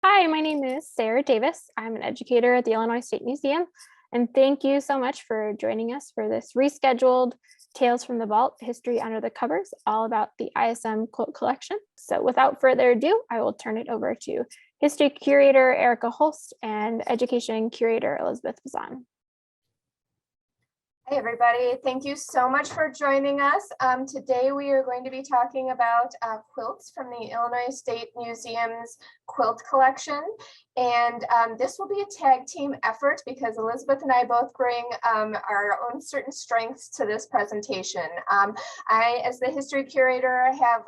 Hi, my name is Sarah Davis. I'm an educator at the Illinois State Museum, and thank you so much for joining us for this rescheduled Tales from the Vault History Under the Covers, all about the ISM quilt collection. So without further ado, I will turn it over to History Curator Erika Holst and Education Curator Elizabeth Bazan. Hey everybody, thank you so much for joining us. Today we are going to be talking about quilts from the Illinois State Museum's quilt collection. And this will be a tag team effort because Elizabeth and I both bring our own certain strengths to this presentation. I, as the history curator, have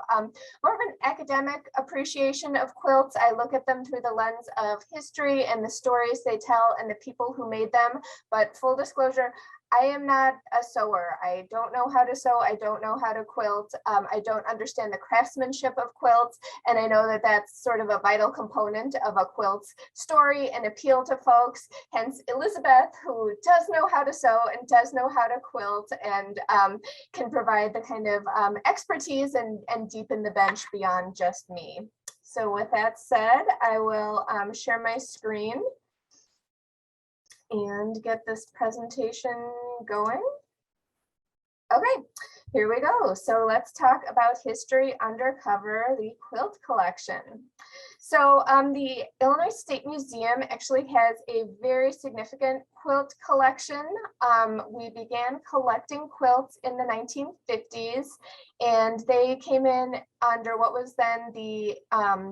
more of an academic appreciation of quilts. I look at them through the lens of history and the stories they tell and the people who made them. But full disclosure, I am not a sewer. I don't know how to sew. I don't know how to quilt. I don't understand the craftsmanship of quilts. And I know that that's sort of a vital component of a quilt's story and appeal to folks. Hence Elizabeth, who does know how to sew and does know how to quilt and can provide the kind of expertise and deepen the bench beyond just me. So with that said, I will share my screen and get this presentation going. Okay, here we go. So let's talk about history undercover, the quilt collection. So the Illinois State Museum actually has a very significant quilt collection. We began collecting quilts in the 1950s, and they came in under what was then the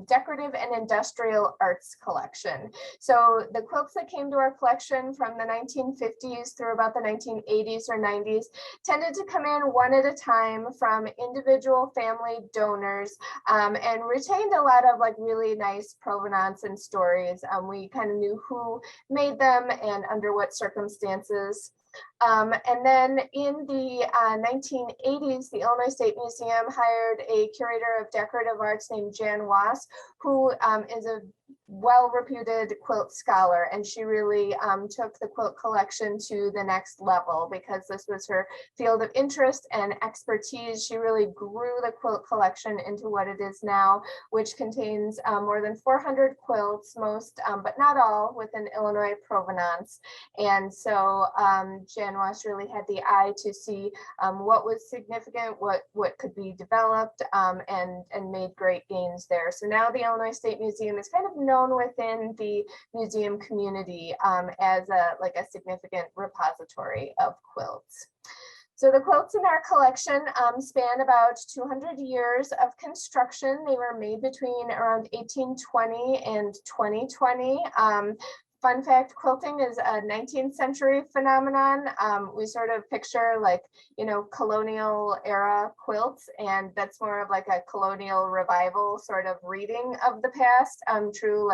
Decorative and Industrial Arts collection. So the quilts that came to our collection from the 1950s through about the 1980s or 90s tended to come in one at a time from individual family donors and retained a lot of like really nice provenance and stories. We kind of knew who made them and under what circumstances. And then in the 1980s, the Illinois State Museum hired a curator of decorative arts named Jan Wass, who is a well-reputed quilt scholar, and she really took the quilt collection to the next level because this was her field of interest and expertise. She really grew the quilt collection into what it is now, which contains more than 400 quilts, most but not all with an Illinois provenance. And so Jan Wass really had the eye to see what was significant, what could be developed, and made great gains there. So now the Illinois State Museum is kind of known within the museum community as a significant repository of quilts. So the quilts in our collection span about 200 years of construction. They were made between around 1820 and 2020. Fun fact, quilting is a 19th century phenomenon. We sort of picture colonial era quilts, and that's more of like a colonial revival sort of reading of the past. True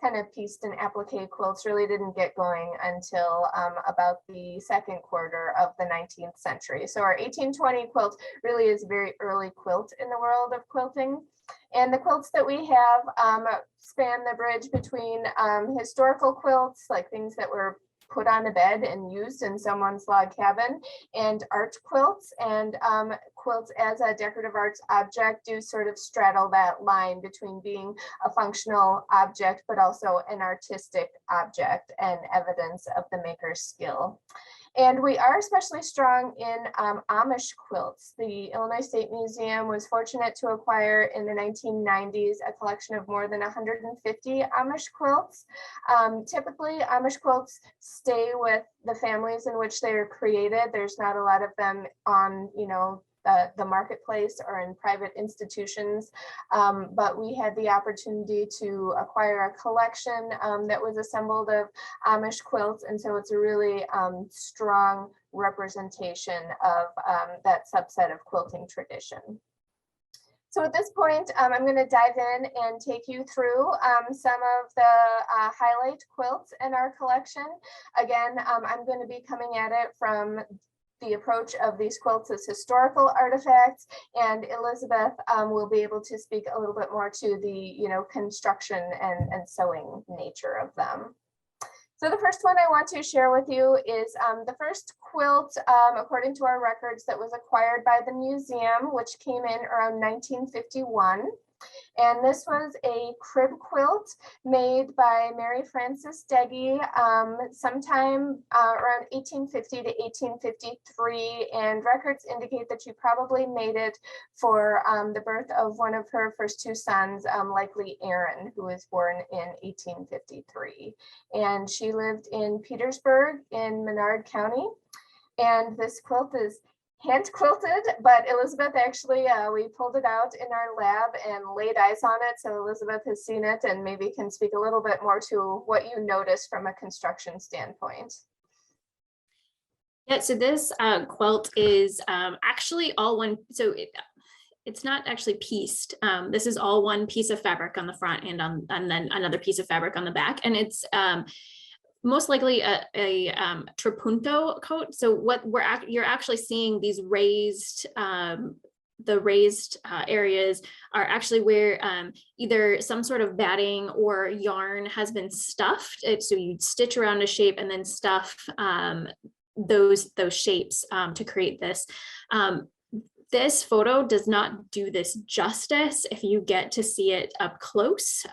kind of pieced and applique quilts really didn't get going until about the second quarter of the 19th century. So our 1820 quilt really is a very early quilt in the world of quilting. And the quilts that we have span the bridge between historical quilts, like things that were put on a bed and used in someone's log cabin, and art quilts. And quilts as a decorative arts object do sort of straddle that line between being a functional object, but also an artistic object and evidence of the maker's skill. And we are especially strong in Amish quilts. The Illinois State Museum was fortunate to acquire in the 1990s a collection of more than 150 Amish quilts. Typically, Amish quilts stay with the families in which they are created. There's not a lot of them on, the marketplace or in private institutions, but we had the opportunity to acquire a collection that was assembled of Amish quilts, and so it's a really strong representation of that subset of quilting tradition. So at this point, I'm going to dive in and take you through some of the highlight quilts in our collection. Again, I'm going to be coming at it from the approach of these quilts as historical artifacts, and Elizabeth will be able to speak a little bit more to the construction and sewing nature of them. So the first one I want to share with you is the first quilt, according to our records, that was acquired by the museum, which came in around 1951. And this was a crib quilt made by Mary Frances Deggy sometime around 1850 to 1853. And records indicate that she probably made it for the birth of one of her first two sons, likely Aaron, who was born in 1853. And she lived in Petersburg in Menard County. And this quilt is hand quilted, but Elizabeth actually, we pulled it out in our lab and laid eyes on it. So Elizabeth has seen it and maybe can speak a little bit more to what you noticed from a construction standpoint. Yeah, so this quilt is actually all one, so it's not actually pieced. This is all one piece of fabric on the front and then another piece of fabric on the back. And it's most likely a trapunto coat. So what you're actually seeing these raised, the raised areas are actually where either some sort of batting or yarn has been stuffed. So you'd stitch around a shape and then stuff those shapes to create this. This photo does not do this justice. If you get to see it up close,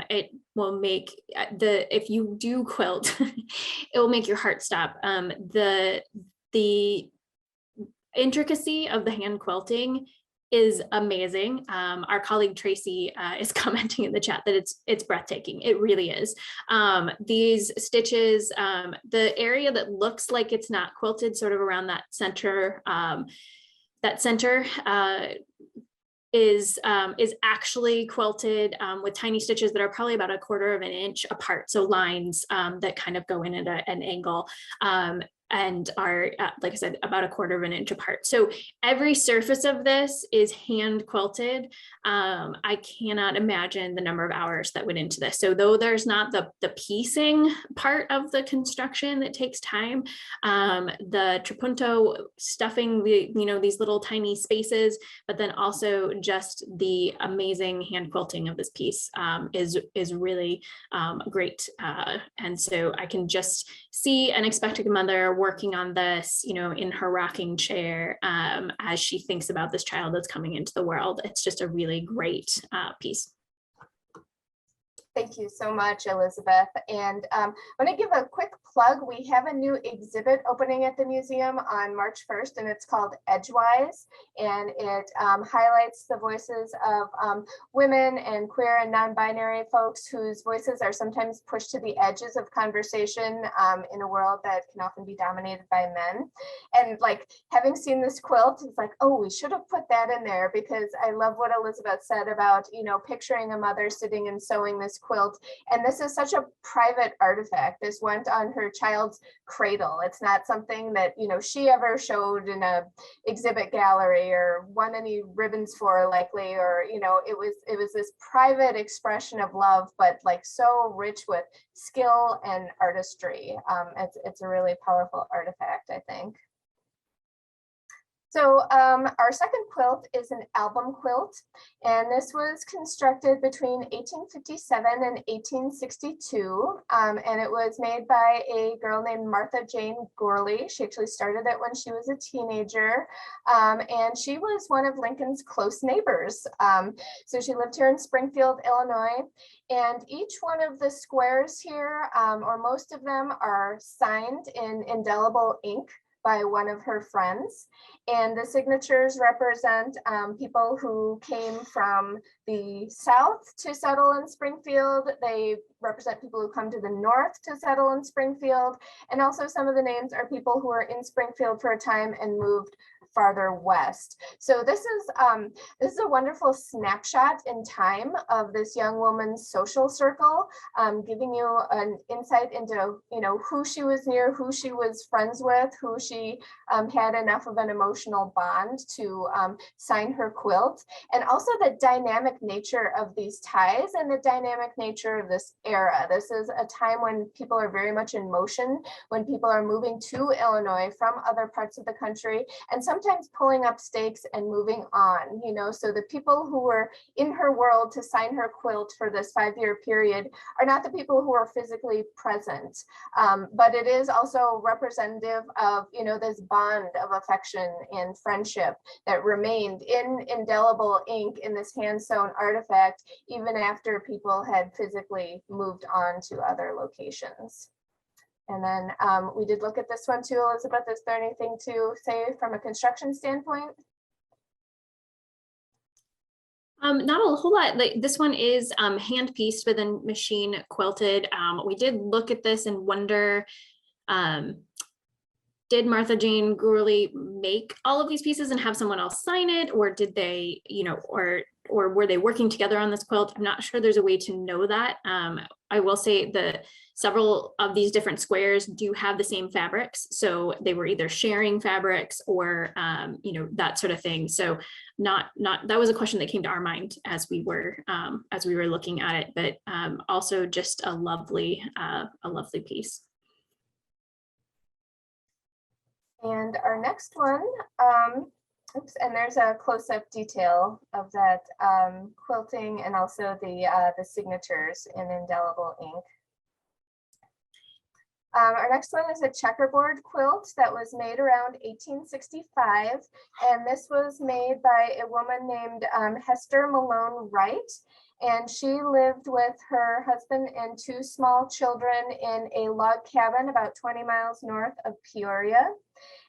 it will make if you do quilt, it will make your heart stop. The intricacy of the hand quilting is amazing. Our colleague Tracy is commenting in the chat that it's breathtaking. It really is. These stitches, the area that looks like it's not quilted, sort of around that center, is actually quilted with tiny stitches that are probably about 1/4 of an inch apart. So lines that kind of go in at an angle and are, like I said, about 1/4 of an inch apart. So every surface of this is hand quilted. I cannot imagine the number of hours that went into this. So though there's not the piecing part of the construction that takes time, the trapunto stuffing these little tiny spaces, but then also just the amazing hand quilting of this piece is really great. And so I can just see an expectant mother working on this, in her rocking chair as she thinks about this child that's coming into the world. It's just a really great piece. Thank you so much, Elizabeth. And I want to give a quick plug. We have a new exhibit opening at the museum on March 1st, and it's called Edgewise. And it highlights the voices of women and queer and non-binary folks whose voices are sometimes pushed to the edges of conversation in a world that can often be dominated by men. And like having seen this quilt, it's like, oh, we should have put that in there, because I love what Elizabeth said about, picturing a mother sitting and sewing this quilt. And this is such a private artifact. This went on her child's cradle. It's not something that, she ever showed in a exhibit gallery or won any ribbons for, likely, or, it was this private expression of love, but like so rich with skill and artistry. It's a really powerful artifact, I think. So our second quilt is an album quilt, and this was constructed between 1857 and 1862, and it was made by a girl named Martha Jane Gourley. She actually started it when she was a teenager, and she was one of Lincoln's close neighbors. So she lived here in Springfield, Illinois, and each one of the squares here, or most of them, are signed in indelible ink by one of her friends. And the signatures represent people who came from the South to settle in Springfield. They represent people who come to the North to settle in Springfield. And also some of the names are people who were in Springfield for a time and moved farther west. So this is a wonderful snapshot in time of this young woman's social circle, giving you an insight into who she was near, who she was friends with, who she had enough of an emotional bond to sign her quilt, and also the dynamic nature of these ties and the dynamic nature of this era. This is a time when people are very much in motion, when people are moving to Illinois from other parts of the country, and sometimes sometimes pulling up stakes and moving on, you know, so the people who were in her world to sign her quilt for this 5-year period are not the people who are physically present. But it is also representative of, you know, this bond of affection and friendship that remained in indelible ink in this hand sewn artifact, even after people had physically moved on to other locations. And then we did look at this one too, Elizabeth. Is there anything to say from a construction standpoint? Not a whole lot. Like this one is hand pieced within machine quilted. We did look at this and wonder, did Martha Jane Gourley make all of these pieces and have someone else sign it, or did they, you know, or were they working together on this quilt? I'm not sure there's a way to know that. I will say that several of these different squares do have the same fabrics, so they were either sharing fabrics or you know, that sort of thing. So not that was a question that came to our mind as we were looking at it, but also just a lovely piece. And our next one, oops, and there's a close-up detail of that quilting and also the signatures in indelible ink. Our next one is a checkerboard quilt that was made around 1865, and this was made by a woman named Hester Malone Wright, and she lived with her husband and 2 small children in a log cabin about 20 miles north of Peoria.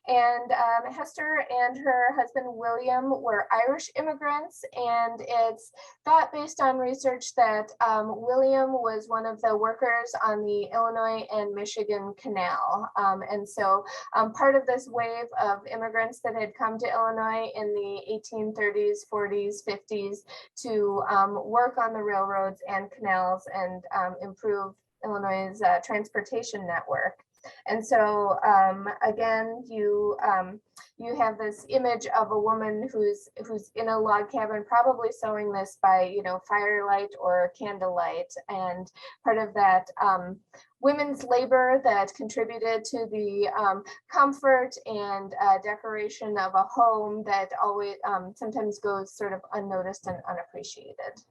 And Hester and her husband William were Irish immigrants, and it's thought based on research that William was one of the workers on the Illinois and Michigan Canal. And so part of this wave of immigrants that had come to Illinois in the 1830s, 40s, 50s to work on the railroads and canals and improve Illinois' transportation network. And so again, you have this image of a woman who's in a log cabin, probably sewing this by, you know, firelight or candlelight, and part of that women's labor that contributed to the comfort and decoration of a home that always sometimes goes sort of unnoticed and unappreciated.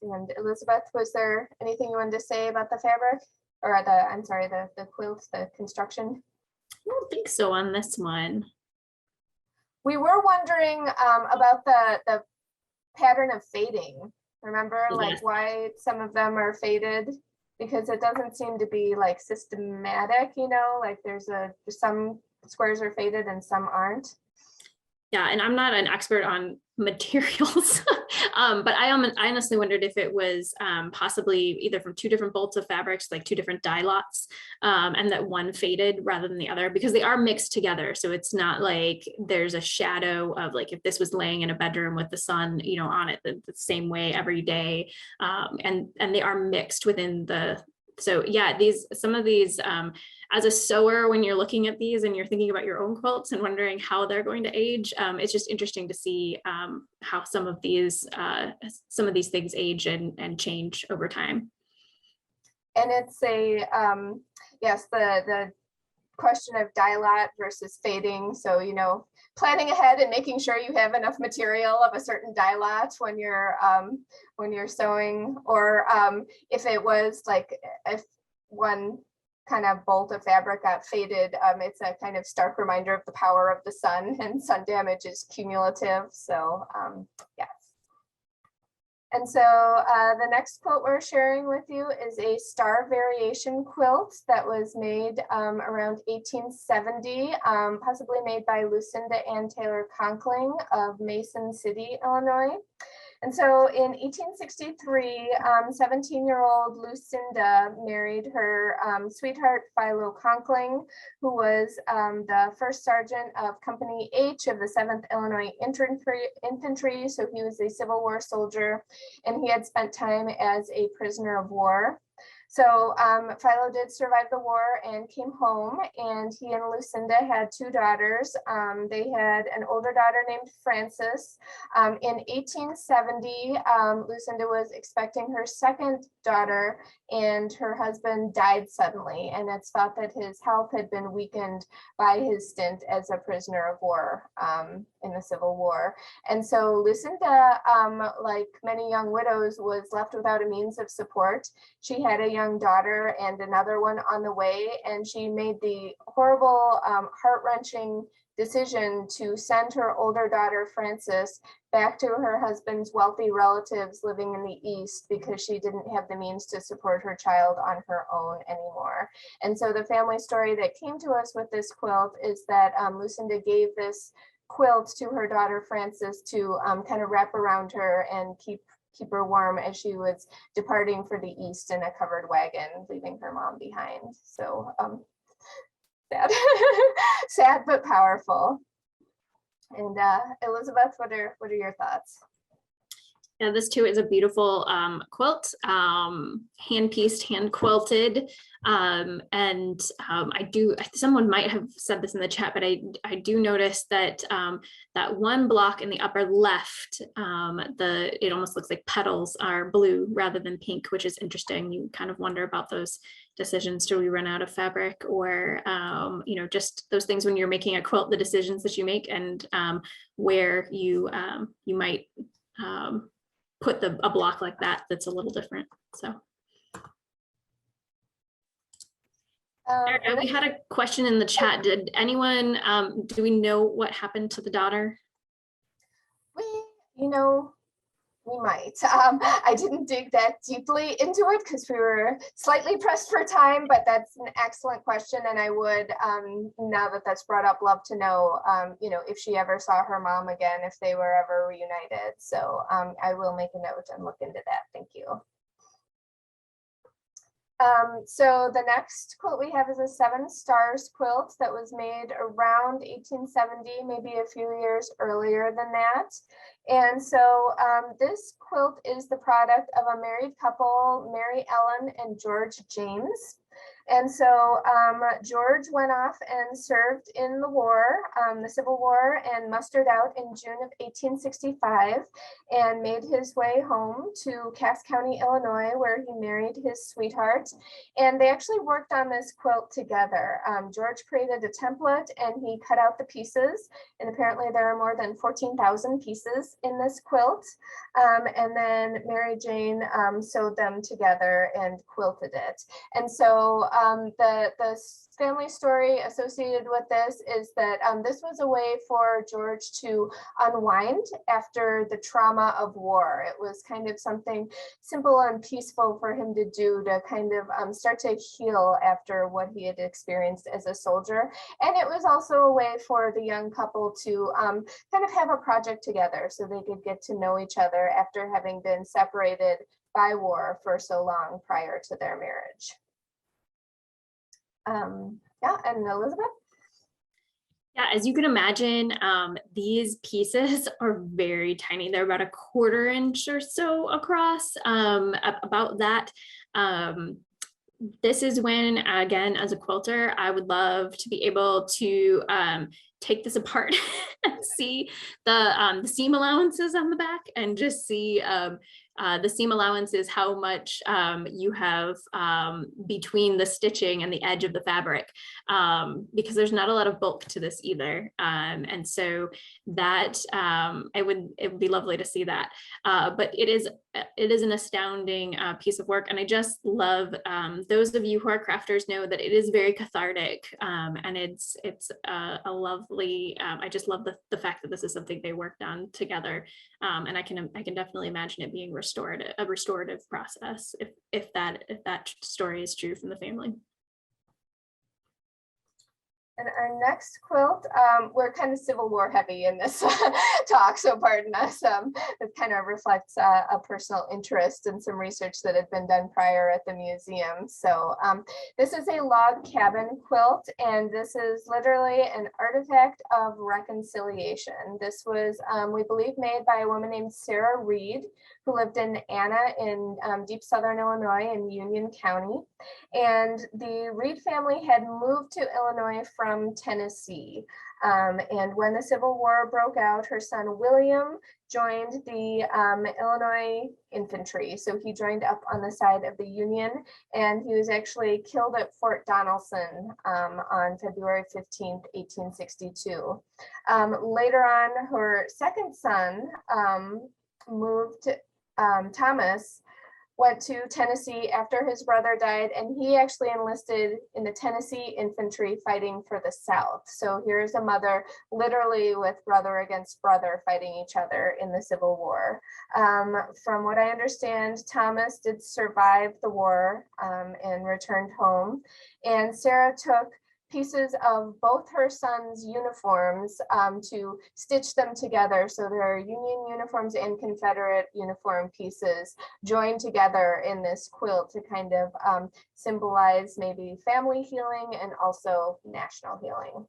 And Elizabeth, was there anything you wanted to say about the fabric or I'm sorry, the quilt, the construction? I don't think so on this one. We were wondering about the pattern of fading. Remember, like why some of them are faded? Because it doesn't seem to be like systematic, you know, like there's some squares are faded and some aren't. Yeah, and I'm not an expert on materials, but I honestly wondered if it was possibly either from 2 different bolts of fabrics, like 2 different dye lots, and that one faded rather than the other, because they are mixed together. So it's not like there's a shadow of, like, if this was laying in a bedroom with the sun, you know, on it the same way every day, and they are mixed within the. So yeah, some of these, as a sewer, when you're looking at these and you're thinking about your own quilts and wondering how they're going to age, it's just interesting to see how some of these things age and change over time. And it's a yes, the question of dye lot versus fading. So, you know, planning ahead and making sure you have enough material of a certain dye lot when you're sewing, or if it was like if one kind of bolt of fabric got faded, it's a kind of stark reminder of the power of the sun, and sun damage is cumulative. So yes. And so the next quilt we're sharing with you is a star variation quilt that was made around 1870, possibly made by Lucinda Ann Taylor Conkling of Mason City, Illinois. And so in 1863, 17-year-old Lucinda married her sweetheart Philo Conkling, who was the first sergeant of Company H of the 7th Illinois Infantry. So he was a Civil War soldier, and he had spent time as a prisoner of war. So Philo did survive the war and came home, and he and Lucinda had 2 daughters. They had an older daughter named Frances. In 1870, Lucinda was expecting her 2nd daughter, and her husband died suddenly, and it's thought that his health had been weakened by his stint as a prisoner of war in the Civil War. And so Lucinda, like many young widows, was left without a means of support. She had a young daughter and another one on the way, and she made the horrible, heart-wrenching decision to send her older daughter, Frances, back to her husband's wealthy relatives living in the East because she didn't have the means to support her child on her own anymore. And so the family story that came to us with this quilt is that Lucinda gave this quilt to her daughter, Frances, to kind of wrap around her and keep her warm as she was departing for the East in a covered wagon, leaving her mom behind. So sad, sad but powerful. And Elizabeth, what are your thoughts? Yeah, this too is a beautiful quilt, hand-pieced, hand-quilted. I do, someone might have said this in the chat, but I do notice that that one block in the upper left, it almost looks like petals are blue rather than pink, which is interesting. You kind of wonder about those decisions. Do we run out of fabric, or you know, just those things when you're making a quilt, the decisions that you make, and where you might put a block like that that's a little different. So we had a question in the chat. Did anyone, do we know what happened to the daughter? We might. I didn't dig that deeply into it because we were slightly pressed for time, but that's an excellent question. And I would, now that that's brought up, love to know, if she ever saw her mom again, if they were ever reunited. So I will make a note and look into that. Thank you. So the next quilt we have is a 7 stars quilt that was made around 1870, maybe a few years earlier than that. And so this quilt is the product of a married couple, Mary Ellen and George James. And so George went off and served in the war, the Civil War, and mustered out in June of 1865 and made his way home to Cass County, Illinois, where he married his sweetheart. And they actually worked on this quilt together. George created a template and he cut out the pieces. And apparently there are more than 14,000 pieces in this quilt. And then Mary Jane sewed them together and quilted it. And so the family story associated with this is that this was a way for George to unwind after the trauma of war. It was kind of something simple and peaceful for him to do to kind of start to heal after what he had experienced as a soldier. And it was also a way for the young couple to kind of have a project together so they could get to know each other after having been separated by war for so long prior to their marriage. Yeah, and Elizabeth? Yeah, as you can imagine, these pieces are very tiny. They're about 1/4 inch or so across, about that. This is when, again, as a quilter, I would love to be able to take this apart and see the seam allowances on the back, and just see the seam allowance is how much you have between the stitching and the edge of the fabric, because there's not a lot of bulk to this either. And so that it would be lovely to see that. But it is an astounding piece of work. And I just love, those of you who are crafters know that it is very cathartic, and it's a lovely, I just love the fact that this is something they worked on together. And I can definitely imagine it being a restorative process if that story is true from the family. And our next quilt, we're kind of Civil War heavy in this talk, so pardon us. It kind of reflects a personal interest in some research that had been done prior at the museum. So this is a log cabin quilt, and this is literally an artifact of reconciliation. This was, we believe, made by a woman named Sarah Reed, who lived in Anna in deep southern Illinois in Union County. And the Reed family had moved to Illinois from Tennessee. And when the Civil War broke out, her son William joined the Illinois infantry. So he joined up on the side of the Union, and he was actually killed at Fort Donelson on February 15th, 1862. Later on, her second son moved, Thomas, went to Tennessee after his brother died, and he actually enlisted in the Tennessee infantry fighting for the South. So here's a mother literally with brother against brother fighting each other in the Civil War. From what I understand, Thomas did survive the war and returned home. And Sarah took pieces of both her sons' uniforms to stitch them together. So there are Union uniforms and Confederate uniform pieces joined together in this quilt to kind of symbolize maybe family healing and also national healing.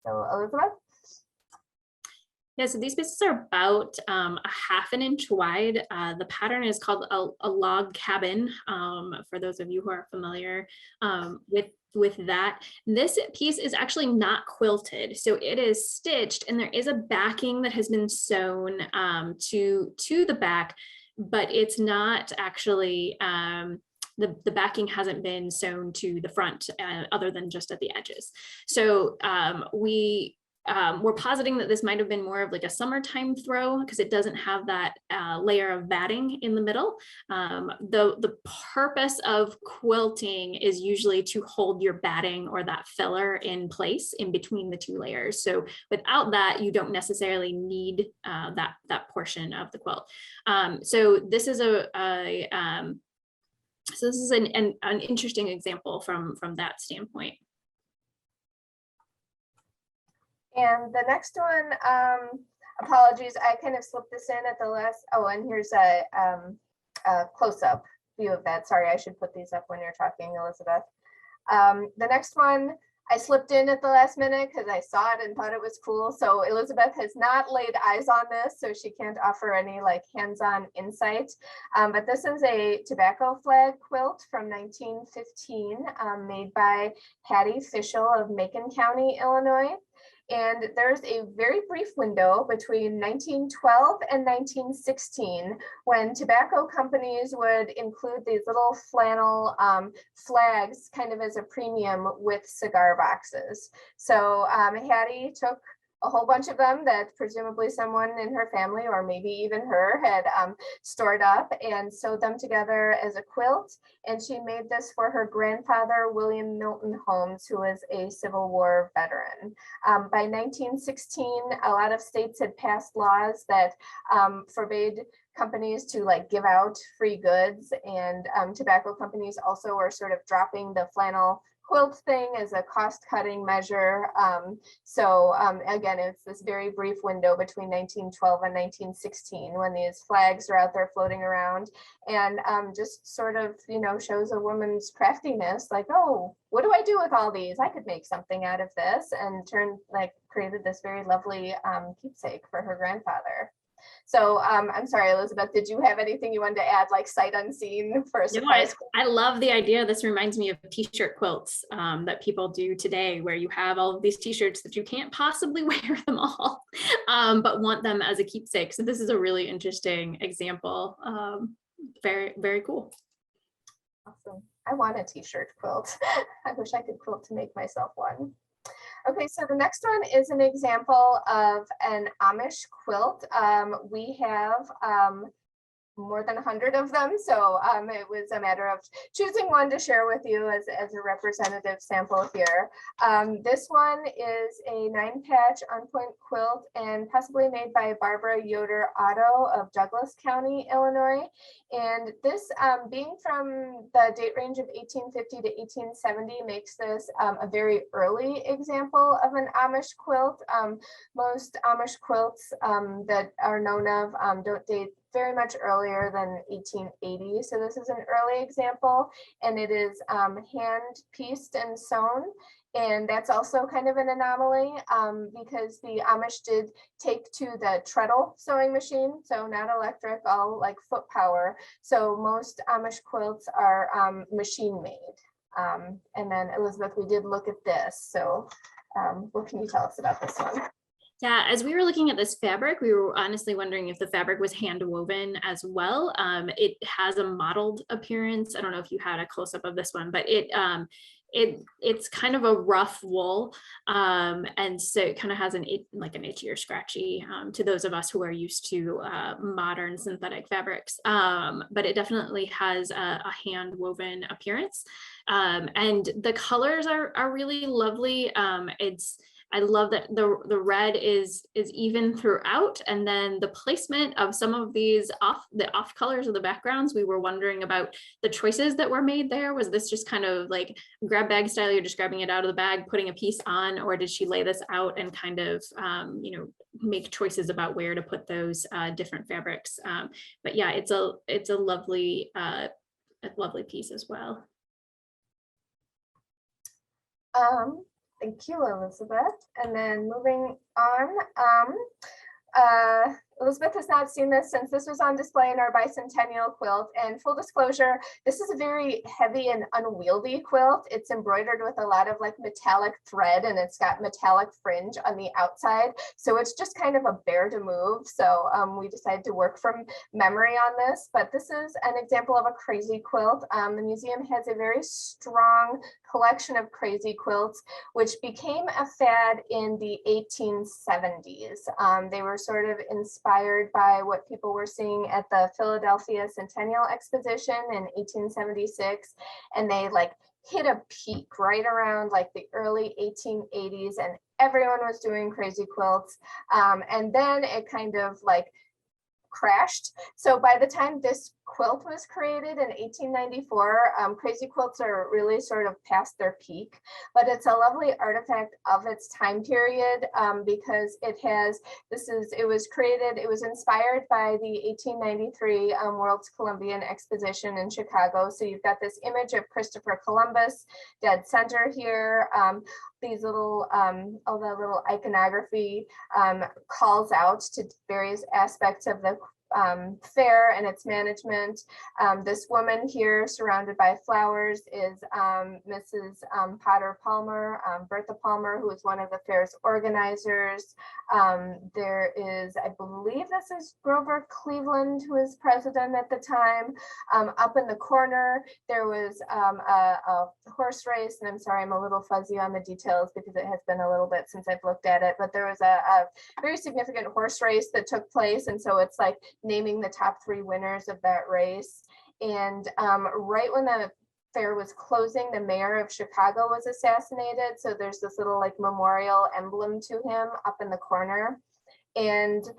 So Elizabeth? Yeah, so these pieces are about a ½ inch wide. The pattern is called a log cabin, for those of you who are familiar with that. This piece is actually not quilted, so it is stitched, and there is a backing that has been sewn to the back, but it's not actually, the backing hasn't been sewn to the front other than just at the edges. So we're positing that this might have been more of like a summertime throw because it doesn't have that layer of batting in the middle. The purpose of quilting is usually to hold your batting or that filler in place in between the two layers. So without that, you don't necessarily need that portion of the quilt. So this is an interesting example from that standpoint. And the next one, apologies, I kind of slipped this in at the last, oh, and here's a close-up view of that. Sorry, I should put these up when you're talking, Elizabeth. The next one, I slipped in at the last minute because I saw it and thought it was cool. So Elizabeth has not laid eyes on this, so she can't offer any like hands-on insight. But this is a tobacco flag quilt from 1915, made by Hattie Fishel of Macon County, Illinois. And there's a very brief window between 1912 and 1916 when tobacco companies would include these little flannel flags kind of as a premium with cigar boxes. So Hattie took a whole bunch of them that presumably someone in her family or maybe even her had stored up and sewed them together as a quilt. And she made this for her grandfather, William Milton Holmes, who was a Civil War veteran. By 1916, a lot of states had passed laws that forbade companies to like give out free goods, and tobacco companies also were sort of dropping the flannel quilt thing as a cost-cutting measure. Again, it's this very brief window between 1912 and 1916 when these flags are out there floating around, and just sort of, you know, shows a woman's craftiness, like, oh, what do I do with all these? I could make something out of this, and created this very lovely keepsake for her grandfather. So I'm sorry, Elizabeth, did you have anything you wanted to add, like sight unseen for a surprise? No, I love the idea. This reminds me of t-shirt quilts that people do today, where you have all of these t-shirts that you can't possibly wear them all, but want them as a keepsake. So this is a really interesting example. Very, very cool. Awesome. I want a t-shirt quilt. I wish I could quilt to make myself one. Okay, so the next one is an example of an Amish quilt. We have more than 100 of them. So it was a matter of choosing one to share with you as a representative sample here. This one is a 9-patch on-point quilt and possibly made by Barbara Yoder Otto of Douglas County, Illinois. And this being from the date range of 1850 to 1870 makes this a very early example of an Amish quilt. Most Amish quilts that are known of don't date very much earlier than 1880. So this is an early example, and it is hand pieced and sewn. And that's also kind of an anomaly because the Amish did take to the treadle sewing machine, so not electric, all like foot power. So most Amish quilts are machine made. And then Elizabeth, we did look at this. So what can you tell us about this one? Yeah, as we were looking at this fabric, we were honestly wondering if the fabric was hand woven as well. It has a mottled appearance. I don't know if you had a close up of this one, but it's kind of a rough wool, and so it kind of has like an itchy or scratchy to those of us who are used to modern synthetic fabrics. But it definitely has a hand woven appearance, and the colors are really lovely. I love that the red is even throughout, and then the placement of some of these off colors of the backgrounds. We were wondering about the choices that were made there. Was this just kind of like grab bag style? You're just grabbing it out of the bag, putting a piece on, or did she lay this out and kind of make choices about where to put those different fabrics? But yeah, it's a lovely piece as well. Thank you, Elizabeth. And then moving on, Elizabeth has not seen this since this was on display in our bicentennial quilt. And full disclosure, this is a very heavy and unwieldy quilt. It's embroidered with a lot of like metallic thread, and it's got metallic fringe on the outside. So it's just kind of a bear to move. So we decided to work from memory on this, but this is an example of a crazy quilt. The museum has a very strong collection of crazy quilts, which became a fad in the 1870s. They were sort of inspired by what people were seeing at the Philadelphia Centennial Exposition in 1876, and they like hit a peak right around like the early 1880s, and everyone was doing crazy quilts, and then it kind of like crashed. So by the time this quilt was created in 1894, crazy quilts are really sort of past their peak, but it's a lovely artifact of its time period because it was inspired by the 1893 World's Columbian Exposition in Chicago. So you've got this image of Christopher Columbus dead center here. These little, all the little iconography calls out to various aspects of the fair and its management. This woman here surrounded by flowers is Mrs. Potter Palmer, Bertha Palmer, who is one of the fair's organizers. There is, I believe this is Grover Cleveland, who is president at the time. Up in the corner, there was a horse race, and I'm sorry, I'm a little fuzzy on the details because it has been a little bit since I've looked at it, but there was a very significant horse race that took place, and so it's like naming the top 3 winners of that race. And right when the fair was closing, the mayor of Chicago was assassinated. So there's this little like memorial emblem to him up in the corner. And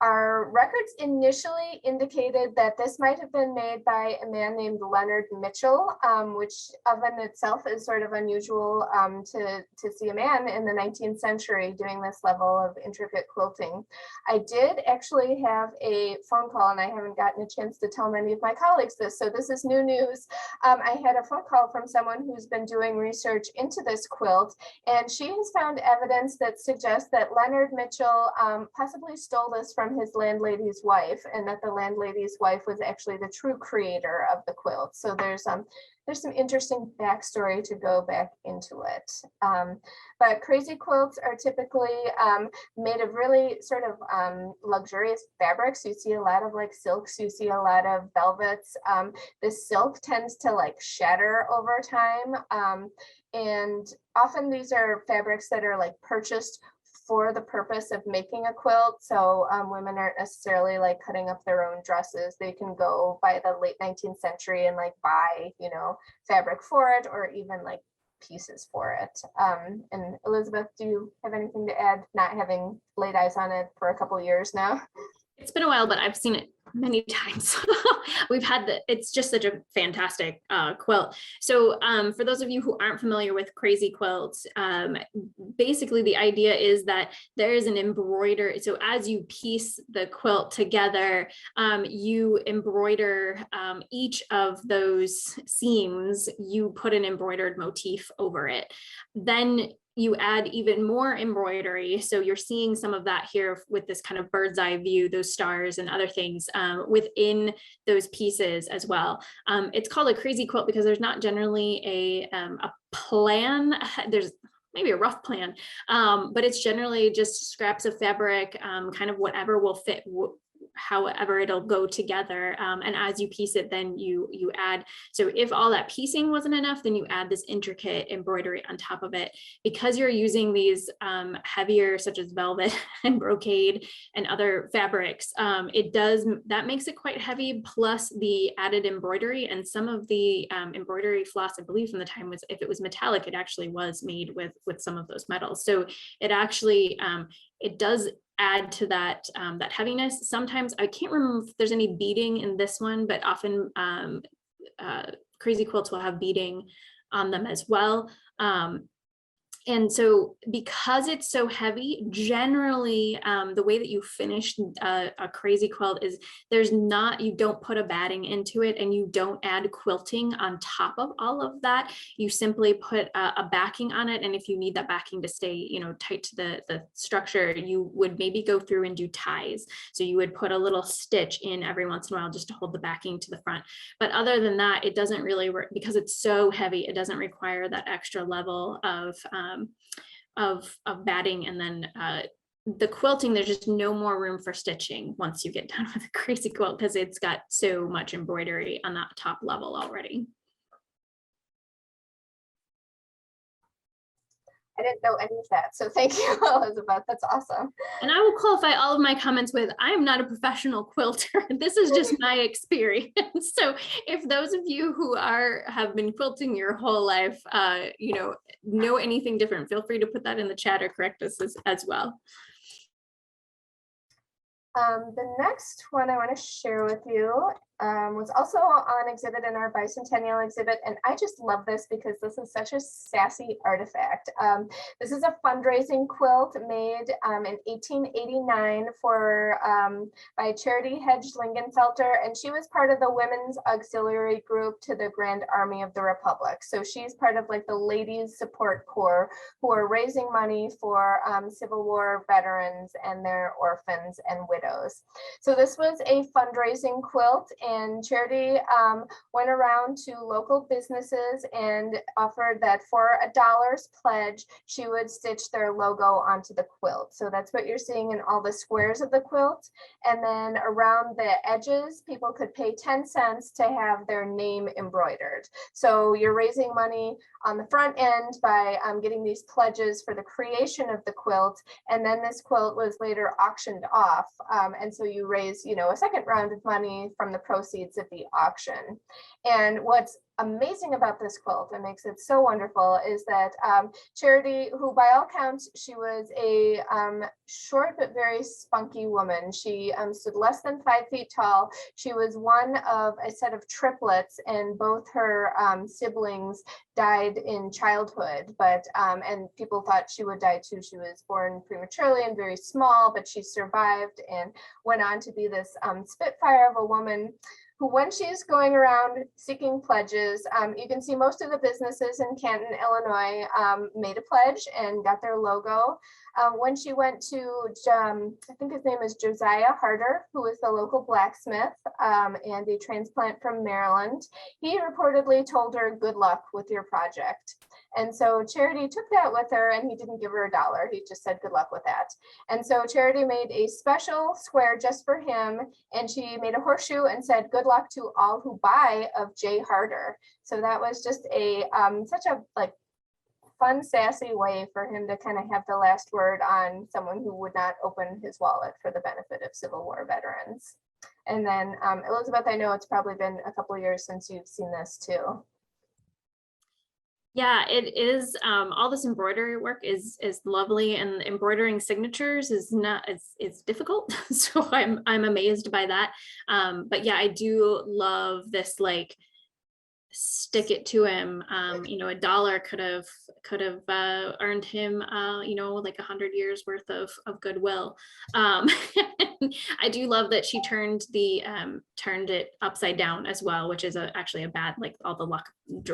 our records initially indicated that this might have been made by a man named Leonard Mitchell, which of in itself is sort of unusual to see a man in the 19th century doing this level of intricate quilting. I did actually have a phone call, and I haven't gotten a chance to tell many of my colleagues this, so this is new news. I had a phone call from someone who's been doing research into this quilt, and she has found evidence that suggests that Leonard Mitchell possibly stole this from his landlady's wife, and that the landlady's wife was actually the true creator of the quilt. So there's some interesting backstory to go back into it. But crazy quilts are typically made of really sort of luxurious fabrics. You see a lot of like silks, you see a lot of velvets. The silk tends to like shatter over time. And often these are fabrics that are like purchased for the purpose of making a quilt. So women aren't necessarily like cutting up their own dresses. They can go by the late 19th century and like buy, you know, fabric for it, or even like pieces for it. And Elizabeth, do you have anything to add, not having laid eyes on it for a couple of years now? It's been a while, but I've seen it many times. We've had it's just such a fantastic quilt. So for those of you who aren't familiar with crazy quilts, basically the idea is that there is an embroider. So as you piece the quilt together, you embroider each of those seams, you put an embroidered motif over it. Then you add even more embroidery. So you're seeing some of that here with this kind of bird's eye view, those stars and other things within those pieces as well. It's called a crazy quilt because there's not generally a plan. There's maybe a rough plan, but it's generally just scraps of fabric, kind of whatever will fit however it'll go together. And as you piece it, then you add, so if all that piecing wasn't enough, then you add this intricate embroidery on top of it. Because you're using these heavier, such as velvet and brocade and other fabrics, that makes it quite heavy, plus the added embroidery. And some of the embroidery floss, I believe from the time was, if it was metallic, it actually was made with some of those metals. So it actually, it does add to that that heaviness. Sometimes I can't remember if there's any beading in this one, but often crazy quilts will have beading on them as well. And so because it's so heavy, generally the way that you finish a crazy quilt is you don't put a batting into it, and you don't add quilting on top of all of that. You simply put a backing on it. And if you need that backing to stay, you know, tight to the structure, you would maybe go through and do ties. So you would put a little stitch in every once in a while just to hold the backing to the front. But other than that, it doesn't really work because it's so heavy. It doesn't require that extra level of batting. And then the quilting, there's just no more room for stitching once you get done with a crazy quilt, because it's got so much embroidery on that top level already. I didn't know any of that. So thank you, Elizabeth. That's awesome. And I will qualify all of my comments with, I am not a professional quilter. This is just my experience. So if those of you who have been quilting your whole life, you know anything different, feel free to put that in the chat or correct us as well. The next one I want to share with you was also on exhibit in our bicentennial exhibit, and I just love this because this is such a sassy artifact. This is a fundraising quilt made in 1889 by Charity Hedge Lingenfelter, and she was part of the Women's Auxiliary Group to the Grand Army of the Republic. So she's part of like the Ladies Support Corps, who are raising money for Civil War veterans and their orphans and widows. So this was a fundraising quilt, and Charity went around to local businesses and offered that for $1 pledge, she would stitch their logo onto the quilt. So that's what you're seeing in all the squares of the quilt. And then around the edges, people could pay 10 cents to have their name embroidered. So you're raising money on the front end by getting these pledges for the creation of the quilt. And then this quilt was later auctioned off. And so you raise, a second round of money from the proceeds of the auction. And what's amazing about this quilt and makes it so wonderful is that Charity, who by all counts, she was a short but very spunky woman. She stood less than 5 feet tall. She was one of a set of triplets, and both her siblings died in childhood, but and people thought she would die too. She was born prematurely and very small, but she survived and went on to be this spitfire of a woman who, when she's going around seeking pledges, you can see most of the businesses in Canton, Illinois, made a pledge and got their logo. When she went to, I think his name is Josiah Harder, who is the local blacksmith and a transplant from Maryland, he reportedly told her, "Good luck with your project." And so Charity took that with her, and he didn't give her $1. He just said, "Good luck with that." And so Charity made a special square just for him, and she made a horseshoe and said, "Good luck to all who buy of J. Harder." So that was just a such a fun, sassy way for him to kind of have the last word on someone who would not open his wallet for the benefit of Civil War veterans. And then Elizabeth, I know it's probably been a couple of years since you've seen this too. Yeah, it is. All this embroidery work is lovely, and embroidering signatures is not, it's difficult. So I'm amazed by that. But yeah, I do love this, like, stick it to him. You know, $1 could have earned him you know, like 100 years worth of goodwill. I do love that she turned it upside down as well, which is actually a bad, like, all the luck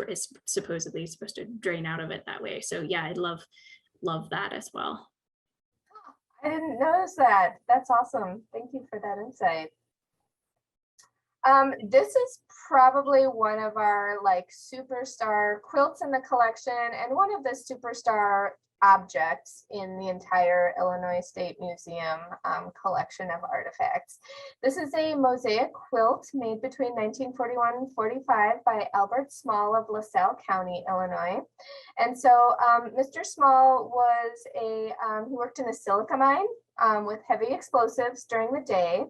is supposedly supposed to drain out of it that way. So yeah, I love that as well. I didn't notice that. That's awesome. Thank you for that insight. This is probably one of our, like, superstar quilts in the collection, and one of the superstar objects in the entire Illinois State Museum collection of artifacts. This is a mosaic quilt made between 1941 and 45 by Albert Small of LaSalle County, Illinois. And so Mr. Small was he worked in a silica mine with heavy explosives during the day.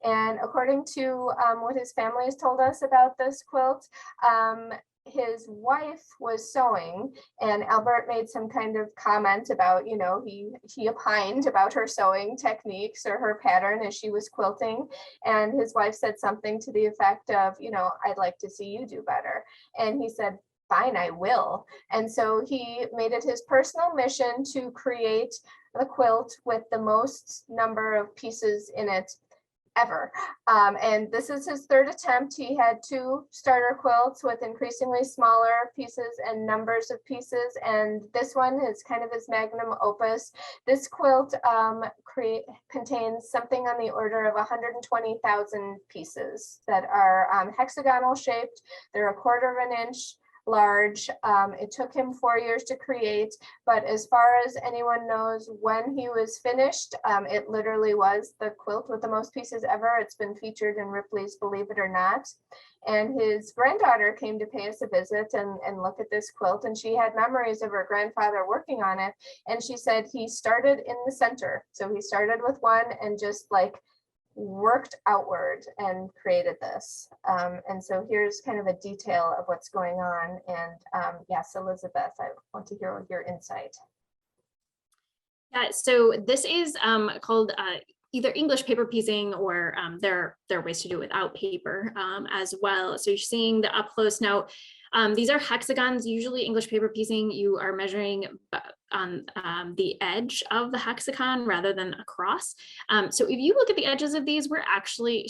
And according to what his family has told us about this quilt, his wife was sewing, and Albert made some kind of comment about, you know, he opined about her sewing techniques or her pattern as she was quilting. And his wife said something to the effect of, you know, I'd like to see you do better. And he said, fine, I will. And so he made it his personal mission to create the quilt with the most number of pieces in it ever. And this is his third attempt. He had 2 starter quilts with increasingly smaller pieces and numbers of pieces. And this one is kind of his magnum opus. This quilt contains something on the order of 120,000 pieces that are hexagonal shaped. They're 1/4 inch large. It took him 4 years to create, but as far as anyone knows when he was finished, it literally was the quilt with the most pieces ever. It's been featured in Ripley's Believe It or Not. And his granddaughter came to pay us a visit and look at this quilt, and she had memories of her grandfather working on it. And she said he started in the center. So he started with one and just, like, worked outward and created this. And so here's kind of a detail of what's going on. And yes, Elizabeth, I want to hear your insight. Yeah, so this is called either English paper piecing, or there are ways to do it without paper as well. So you're seeing the up close now. These are hexagons. Usually English paper piecing, you are measuring on the edge of the hexagon rather than across. So if you look at the edges of these, we're actually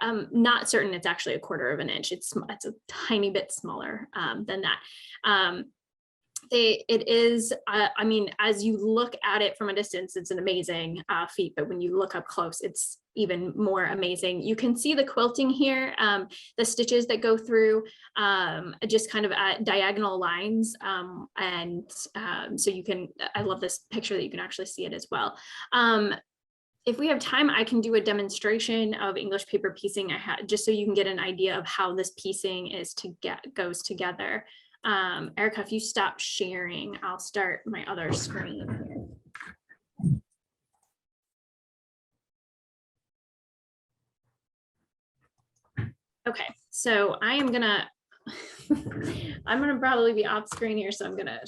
not certain it's actually 1/4 inch. It's a tiny bit smaller than that. It is, I mean, as you look at it from a distance, it's an amazing feat, but when you look up close, it's even more amazing. You can see the quilting here, the stitches that go through just kind of at diagonal lines. So you can, I love this picture that you can actually see it as well. If we have time, I can do a demonstration of English paper piecing, just so you can get an idea of how this piecing goes together. Erika, if you stop sharing, I'll start my other screen here. Okay, so I'm gonna probably be off screen here, so I'm gonna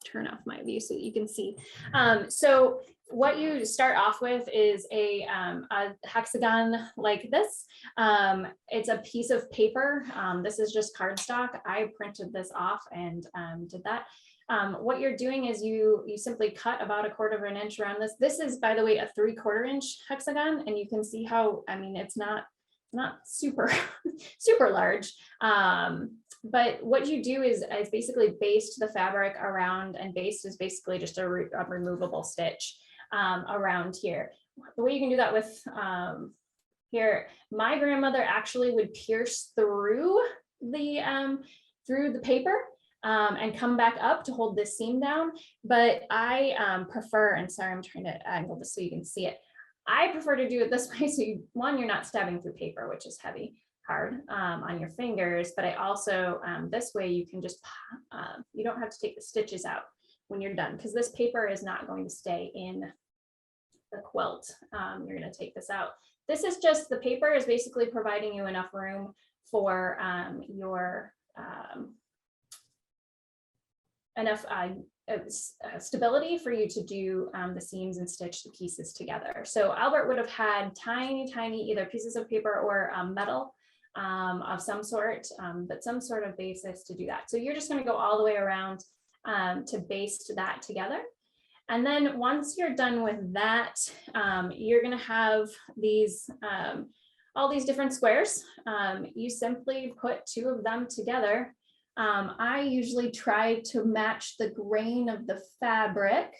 turn off my view so that you can see. So what you start off with is a hexagon like this. It's a piece of paper. This is just cardstock. I printed this off and did that. What you're doing is you simply cut about 1/4 inch around this. This is, by the way, a 3/4 inch hexagon, and you can see how, I mean, it's not super super large, but what you do is basically baste the fabric around, and baste is basically just a removable stitch around here. The way you can do that with here, my grandmother actually would pierce through the paper and come back up to hold this seam down, but I prefer, and sorry, I'm trying to angle this so you can see it. I prefer to do it this way. So you're not stabbing through paper, which is heavy. hard on your fingers, but I also, this way you can just, you don't have to take the stitches out when you're done, because this paper is not going to stay in the quilt. You're going to take this out. This is just, the paper is basically providing you enough room for your enough stability for you to do the seams and stitch the pieces together. So Albert would have had tiny, tiny either pieces of paper or metal of some sort, but some sort of basis to do that. So you're just going to go all the way around to baste that together. And then once you're done with that, you're going to have these all these different squares. You simply put 2 of them together. I usually try to match the grain of the fabric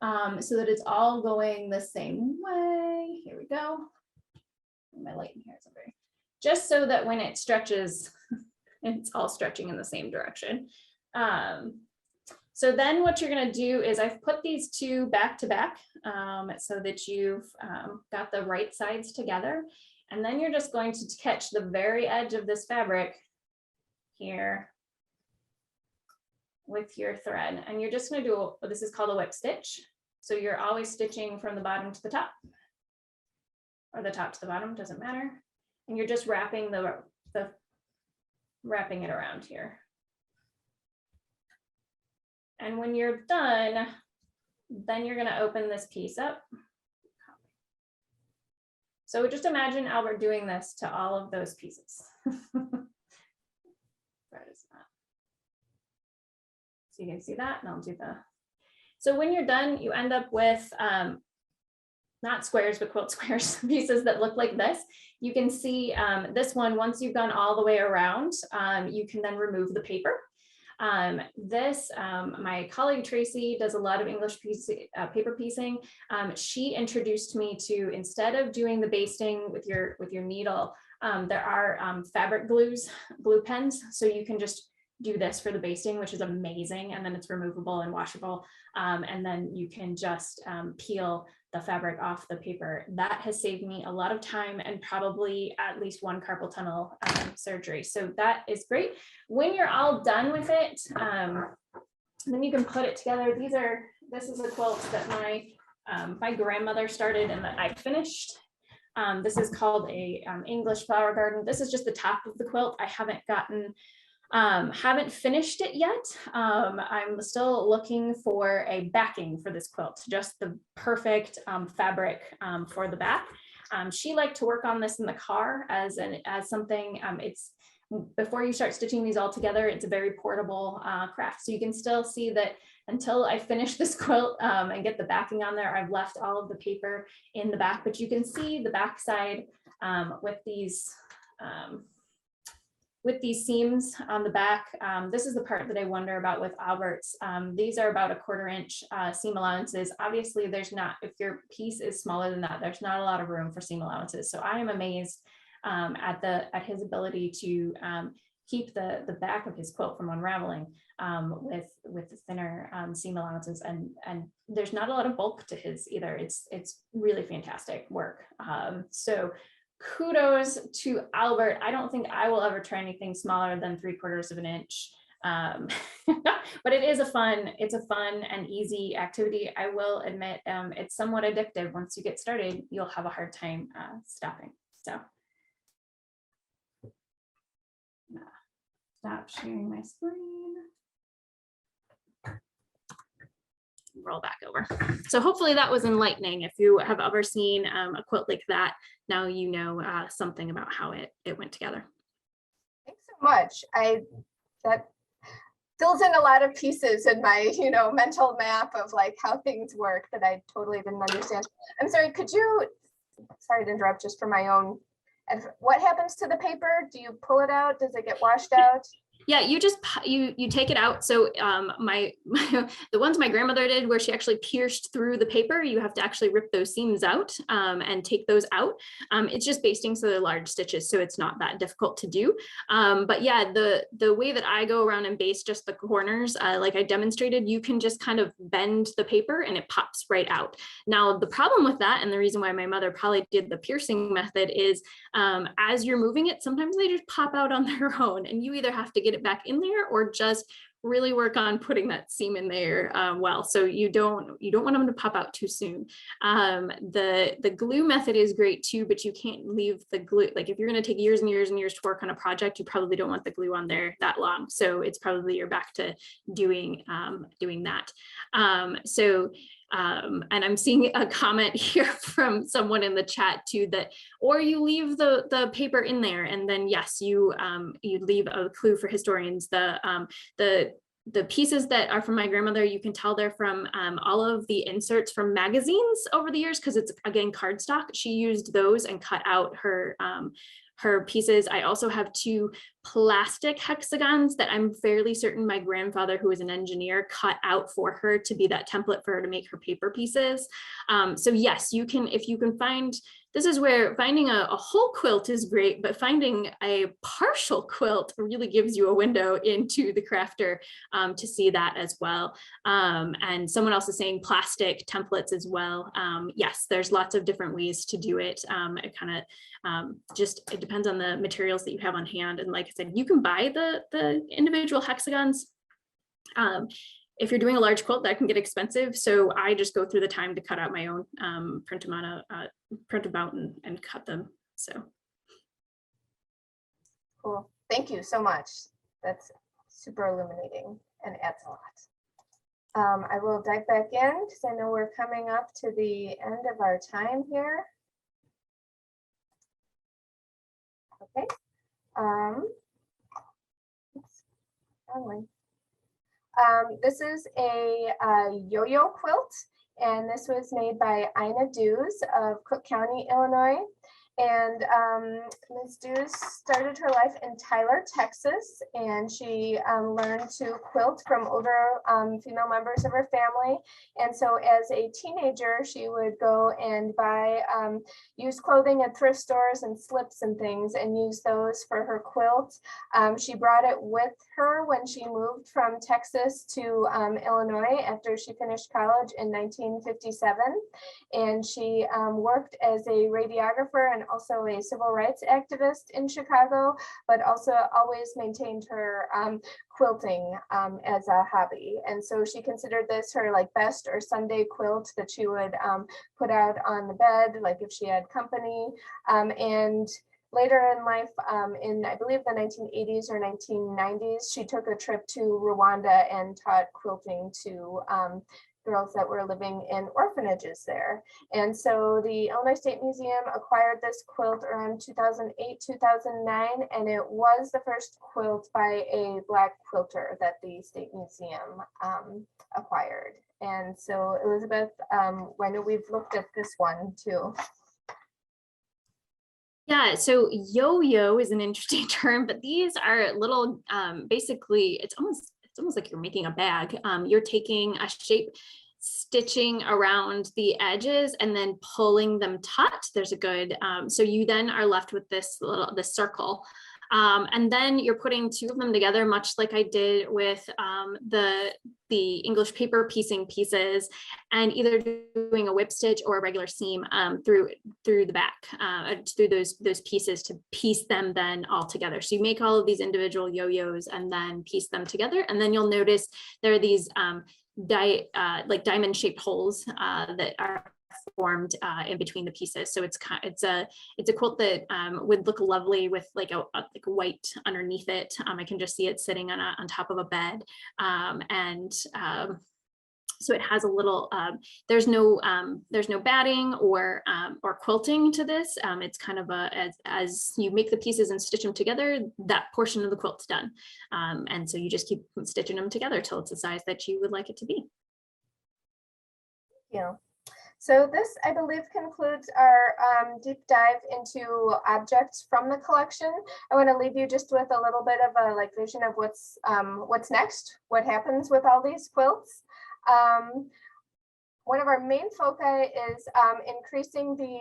so that it's all going the same way. Here we go. My light in here is very, just so that when it stretches, it's all stretching in the same direction. So then what you're going to do is I've put these 2 back to back so that you've got the right sides together. And then you're just going to catch the very edge of this fabric here with your thread. And you're just going to do, this is called a whip stitch. So you're always stitching from the bottom to the top, or the top to the bottom, doesn't matter. And you're just wrapping wrapping it around here. And when you're done, then you're going to open this piece up. So just imagine Albert doing this to all of those pieces. So you can see that, and I'll do the, so when you're done, you end up with not squares, but quilt squares, pieces that look like this. You can see this one, once you've gone all the way around, you can then remove the paper. My colleague Tracy does a lot of English paper piecing. She introduced me to, instead of doing the basting with your needle, there are fabric glue pens, so you can just do this for the basting, which is amazing, and then it's removable and washable, and then you can just peel the fabric off the paper. That has saved me a lot of time and probably at least 1 carpal tunnel surgery. So that is great. When you're all done with it, then you can put it together. This is a quilt that my grandmother started and that I finished. This is called a English flower garden. This is just the top of the quilt. I haven't finished it yet. I'm still looking for a backing for this quilt, just the perfect fabric for the back. She liked to work on this in the car as something, it's, before you start stitching these all together, it's a very portable craft. So you can still see that until I finish this quilt and get the backing on there, I've left all of the paper in the back, but you can see the back side with these seams on the back. This is the part that I wonder about with Albert's. These are about a 1/4 inch seam allowances. Obviously there's not, if your piece is smaller than that, there's not a lot of room for seam allowances. So I am amazed at his ability to keep the back of his quilt from unraveling with the thinner seam allowances, and there's not a lot of bulk to his either. It's really fantastic work. So kudos to Albert. I don't think I will ever try anything smaller than 3/4 inch. But it's a fun and easy activity. I will admit it's somewhat addictive. Once you get started, you'll have a hard time stopping. So stop sharing my screen. Roll back over. So hopefully that was enlightening. If you have ever seen a quilt like that, now you know something about how it went together. Thanks so much. That fills in a lot of pieces in my mental map of like how things work that I totally didn't understand. I'm sorry, sorry to interrupt, just for my own, what happens to the paper? Do you pull it out? Does it get washed out? Yeah, you just you take it out. So the ones my grandmother did where she actually pierced through the paper, you have to actually rip those seams out and take those out. It's just basting, so they're large stitches, so it's not that difficult to do. But yeah, the way that I go around and baste just the corners, like I demonstrated, you can just kind of bend the paper and it pops right out. Now the problem with that, and the reason why my mother probably did the piercing method, is as you're moving it, sometimes they just pop out on their own, and you either have to get it back in there or just really work on putting that seam in there well. So you don't want them to pop out too soon. The glue method is great too, but you can't leave the glue. Like if you're going to take years and years and years to work on a project, you probably don't want the glue on there that long. So it's probably you're back to doing that. And I'm seeing a comment here from someone in the chat too, that, or you leave the paper in there, and then yes, you leave a clue for historians. The pieces that are from my grandmother, you can tell they're from all of the inserts from magazines over the years, because it's, again, cardstock. She used those and cut out her pieces. I also have 2 plastic hexagons that I'm fairly certain my grandfather, who was an engineer, cut out for her to be that template for her to make her paper pieces. So yes, you can, if you can find, this is where finding a whole quilt is great, but finding a partial quilt really gives you a window into the crafter to see that as well. And someone else is saying plastic templates as well. Yes, there's lots of different ways to do it. It kind of just, it depends on the materials that you have on hand. And like I said, you can buy the individual hexagons. If you're doing a large quilt, that can get expensive. So I just go through the time to cut out my own, print them out and cut them. So. Cool. Thank you so much. That's super illuminating and adds a lot. I will dive back in because I know we're coming up to the end of our time here. Okay. This is a yo-yo quilt, and this was made by Ina Dews of Cook County, Illinois. And Ms. Dews started her life in Tyler, Texas, and she learned to quilt from older female members of her family. And so as a teenager, she would go and buy used clothing at thrift stores and slips and things and use those for her quilt. She brought it with her when she moved from Texas to Illinois after she finished college in 1957. And she worked as a radiographer and also a civil rights activist in Chicago, but also always maintained her quilting as a hobby. And so she considered this her like best or Sunday quilt that she would put out on the bed, like if she had company. And later in life, in I believe the 1980s or 1990s, she took a trip to Rwanda and taught quilting to girls that were living in orphanages there. And so the Illinois State Museum acquired this quilt around 2008, 2009, and it was the first quilt by a Black quilter that the State Museum acquired. And so Elizabeth, I know we've looked at this one too. Yeah, so yo-yo is an interesting term, but these are little, basically, it's almost like you're making a bag. You're taking a shape, stitching around the edges, and then pulling them taut. There's a good, so you then are left with this circle. And then you're putting 2 of them together, much like I did with the English paper piecing pieces, and either doing a whip stitch or a regular seam through the back, through those pieces to piece them then all together. So you make all of these individual yo-yos and then piece them together. And then you'll notice there are these like diamond shaped holes that are formed in between the pieces. So it's a quilt that would look lovely with like a white underneath it. I can just see it sitting on top of a bed, so it has a little. There's no batting or quilting to this. It's kind of as you make the pieces and stitch them together, that portion of the quilt's done, and so you just keep stitching them together till it's the size that you would like it to be. Yeah. So this, I believe, concludes our deep dive into objects from the collection. I want to leave you just with a little bit of a vision of what's next, what happens with all these quilts. One of our main foci is increasing the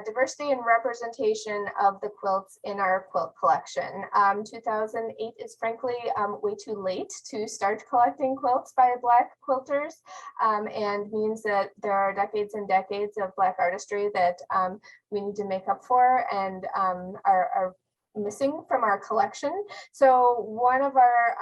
diversity and representation of the quilts in our quilt collection. 2008 is frankly way too late to start collecting quilts by Black quilters, and means that there are decades and decades of Black artistry that we need to make up for and are missing from our collection. So one of our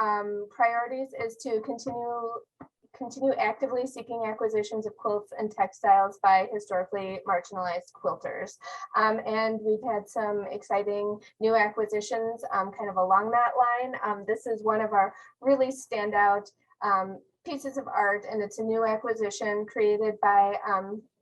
priorities is to continue actively seeking acquisitions of quilts and textiles by historically marginalized quilters. And we've had some exciting new acquisitions kind of along that line. This is one of our really standout pieces of art, and it's a new acquisition created by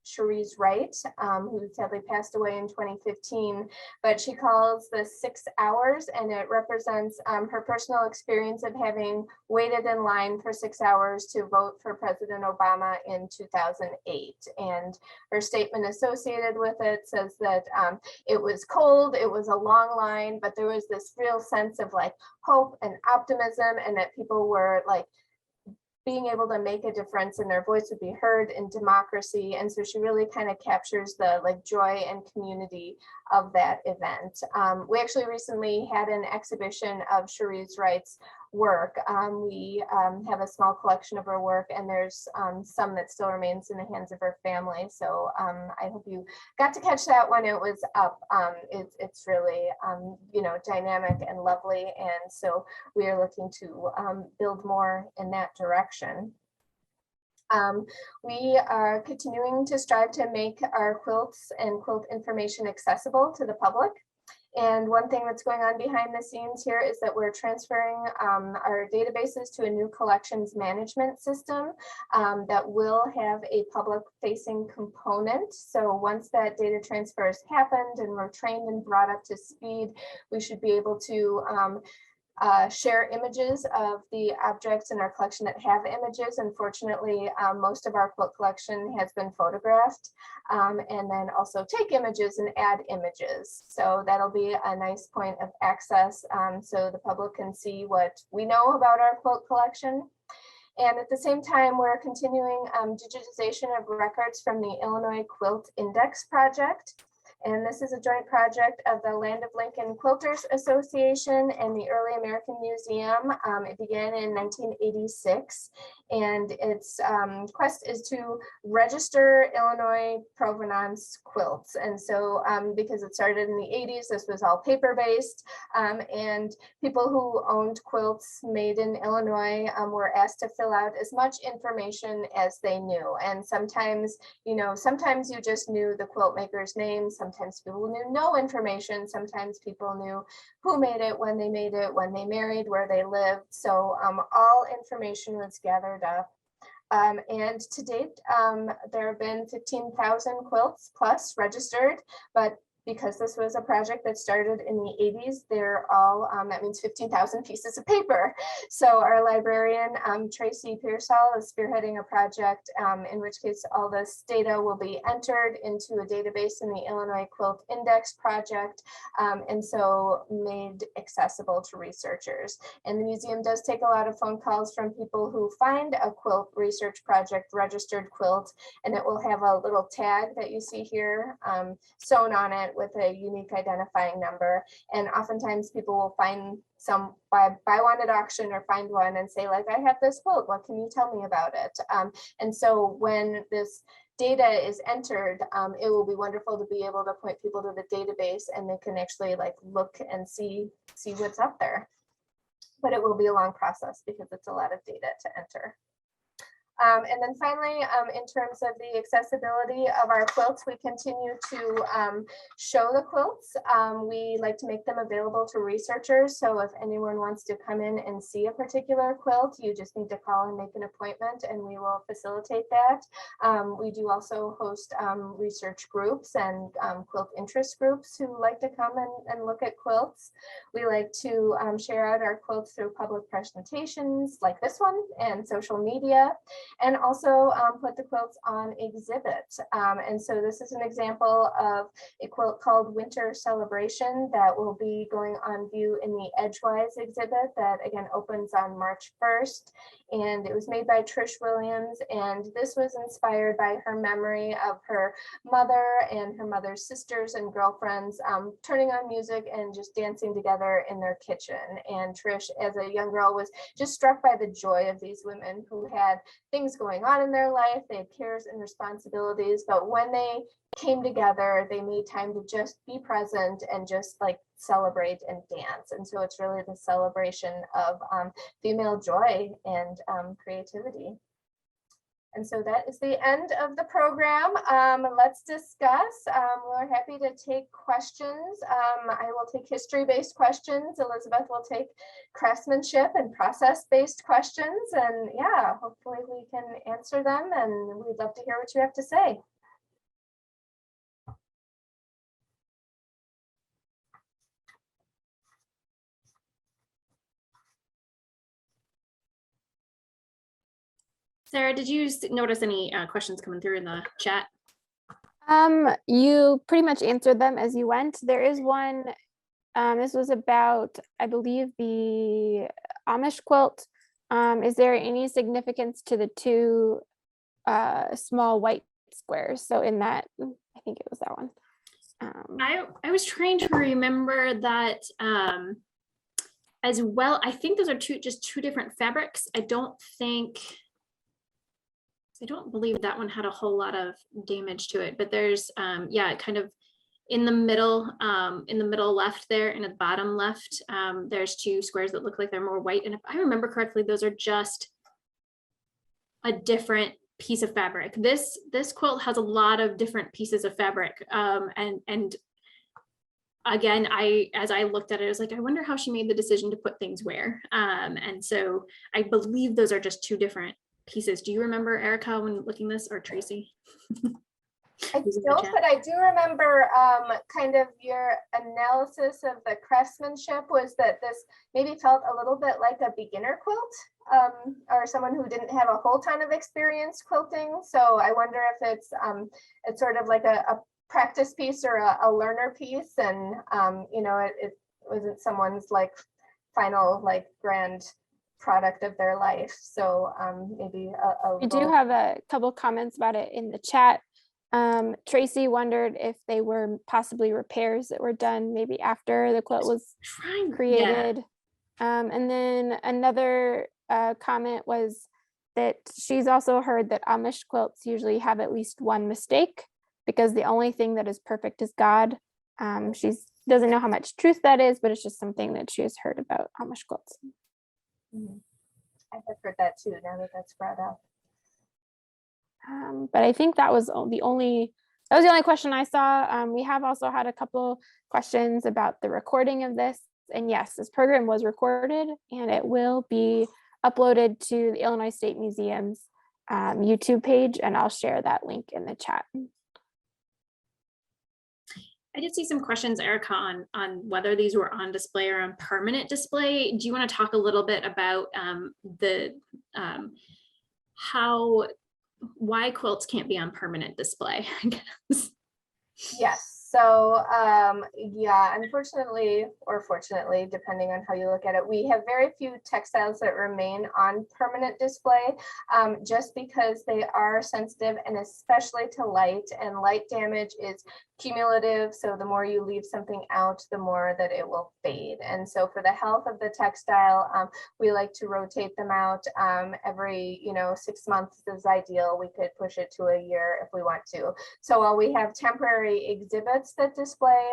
Cherise Wright, who sadly passed away in 2015, but she calls this 6 hours, and it represents her personal experience of having waited in line for 6 hours to vote for President Obama in 2008. And her statement associated with it says that it was cold, it was a long line, but there was this real sense of hope and optimism, and that people were being able to make a difference and their voice would be heard in democracy. And so she really kind of captures the joy and community of that event. We actually recently had an exhibition of Cherise Wright's work. We have a small collection of her work, and there's some that still remains in the hands of her family. So I hope you got to catch that when it was up. It's really dynamic and lovely, and so we are looking to build more in that direction. We are continuing to strive to make our quilts and quilt information accessible to the public. And one thing that's going on behind the scenes here is that we're transferring our databases to a new collections management system that will have a public-facing component. So once that data transfer has happened and we're trained and brought up to speed, we should be able to share images of the objects in our collection that have images. Unfortunately, most of our quilt collection has been photographed, and then also take images and add images. So that'll be a nice point of access, so the public can see what we know about our quilt collection. And at the same time, we're continuing digitization of records from the Illinois Quilt Index Project. And this is a joint project of the Land of Lincoln Quilters Association and the Early American Museum. It began in 1986, and its quest is to register Illinois provenance quilts. And so because it started in the 80s, this was all paper-based, and people who owned quilts made in Illinois were asked to fill out as much information as they knew. And sometimes, sometimes you just knew the quilt maker's name, sometimes people knew no information, sometimes people knew who made it, when they married, where they lived. So all information was gathered up. And to date, there have been 15,000 quilts plus registered, but because this was a project that started in the 80s, they're all, that means 15,000 pieces of paper. So our librarian, Tracy Pearsall, is spearheading a project in which case all this data will be entered into a database in the Illinois Quilt Index Project, and so made accessible to researchers. And the museum does take a lot of phone calls from people who find a quilt research project registered quilt, and it will have a little tag that you see here sewn on it with a unique identifying number. And oftentimes people will find some buy one at auction or find one and say, I have this quilt, what can you tell me about it? And so when this data is entered, it will be wonderful to be able to point people to the database, and they can actually look and see what's up there. But it will be a long process because it's a lot of data to enter. And then finally, in terms of the accessibility of our quilts, we continue to show the quilts. We like to make them available to researchers. So if anyone wants to come in and see a particular quilt, you just need to call and make an appointment, and we will facilitate that. We do also host research groups and quilt interest groups who like to come and look at quilts. We like to share out our quilts through public presentations like this one and social media. and also put the quilts on exhibit. And so this is an example of a quilt called Winter Celebration that will be going on view in the Edgewise exhibit that again opens on March 1st. And it was made by Trish Williams, and this was inspired by her memory of her mother and her mother's sisters and girlfriends turning on music and just dancing together in their kitchen. And Trish, as a young girl, was just struck by the joy of these women who had things going on in their life. They had cares and responsibilities, but when they came together, they made time to just be present and just like celebrate and dance. And so it's really the celebration of female joy and creativity. And so that is the end of the program. Let's discuss. We're happy to take questions. I will take history-based questions. Elizabeth will take craftsmanship and process-based questions. And yeah, hopefully we can answer them, and we'd love to hear what you have to say. Sarah, did you notice any questions coming through in the chat? You pretty much answered them as you went. There is one, this was about, I believe, the Amish quilt. Is there any significance to the two small white squares? So in that, I think it was that one. I was trying to remember that as well. I think those are just two different fabrics. I don't believe that one had a whole lot of damage to it, but there's yeah, kind of in the middle left there and at the bottom left, there's two squares that look like they're more white. And if I remember correctly, those are just a different piece of fabric. This quilt has a lot of different pieces of fabric. And again, as I looked at it, I was like, I wonder how she made the decision to put things where. And so I believe those are just two different pieces. Do you remember, Erika, when looking this, or Tracy? I don't, but I do remember kind of your analysis of the craftsmanship was that this maybe felt a little bit like a beginner quilt, or someone who didn't have a whole ton of experience quilting. So I wonder if it's sort of like a practice piece or a learner piece, and you know, it wasn't someone's like final like grand product of their life. So maybe we do have a couple comments about it in the chat. Tracy wondered if they were possibly repairs that were done maybe after the quilt was created. Yeah. And then another comment was that she's also heard that Amish quilts usually have at least one mistake because the only thing that is perfect is God. She doesn't know how much truth that is, but it's just something that she has heard about Amish quilts. I have heard that too, now that that's brought up. But I think that was the only question I saw. We have also had a couple questions about the recording of this. And yes, this program was recorded and it will be uploaded to the Illinois State Museum's YouTube page, and I'll share that link in the chat. I did see some questions, Erika, on whether these were on display or on permanent display. Do you want to talk a little bit about why quilts can't be on permanent display, I guess? Yes. So yeah, unfortunately, or fortunately, depending on how you look at it, we have very few textiles that remain on permanent display just because they are sensitive, and especially to light, and light damage is cumulative. So the more you leave something out, the more that it will fade. And so for the health of the textile, we like to rotate them out every 6 months is ideal. We could push it to a year if we want to. So while we have temporary exhibits that display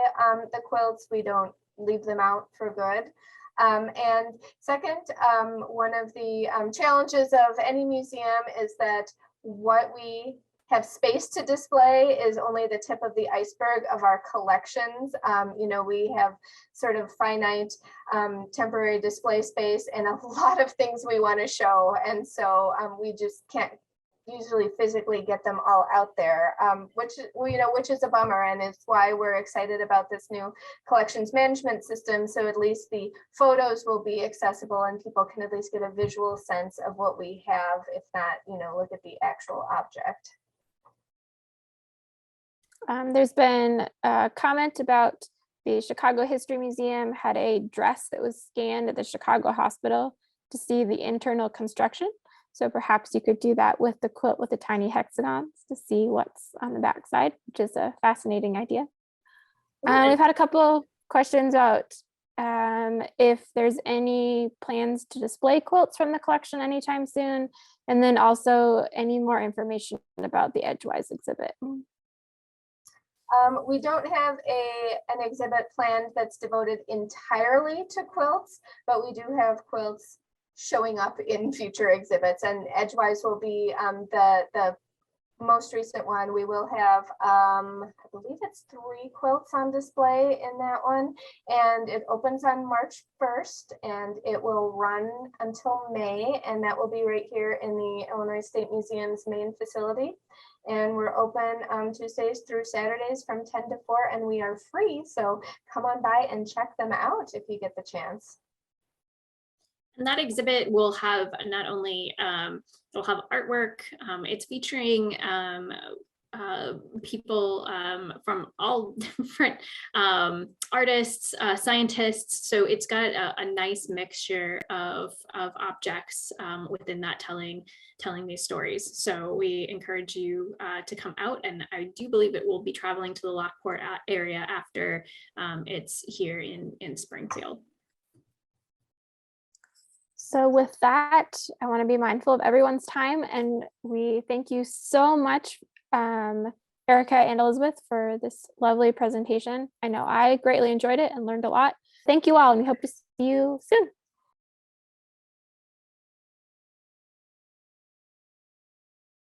the quilts, we don't leave them out for good. And second, one of the challenges of any museum is that what we have space to display is only the tip of the iceberg of our collections. We have sort of finite temporary display space and a lot of things we want to show. And so we just can't usually physically get them all out there, which is a bummer, and it's why we're excited about this new collections management system. So at least the photos will be accessible and people can at least get a visual sense of what we have, if not, look at the actual object. There's been a comment about the Chicago History Museum had a dress that was scanned at the Chicago Hospital to see the internal construction. So perhaps you could do that with the quilt with the tiny hexagons to see what's on the backside, which is a fascinating idea. We've had a couple questions about if there's any plans to display quilts from the collection anytime soon, and then also any more information about the Edgewise exhibit. We don't have an exhibit planned that's devoted entirely to quilts, but we do have quilts showing up in future exhibits, and Edgewise will be the most recent one. We will have, I believe it's 3 quilts on display in that one, and it opens on March 1st and it will run until May, and that will be right here in the Illinois State Museum's main facility. And we're open Tuesdays through Saturdays from 10 to 4, and we are free. So come on by and check them out if you get the chance. And that exhibit will have not only, it'll have artwork, it's featuring people from all different artists, scientists. So it's got a nice mixture of objects within that telling these stories. So we encourage you to come out, and I do believe it will be traveling to the Lockport area after it's here in Springfield. So with that, I want to be mindful of everyone's time, and we thank you so much, Erika and Elizabeth, for this lovely presentation. I know I greatly enjoyed it and learned a lot. Thank you all, and we hope to see you soon.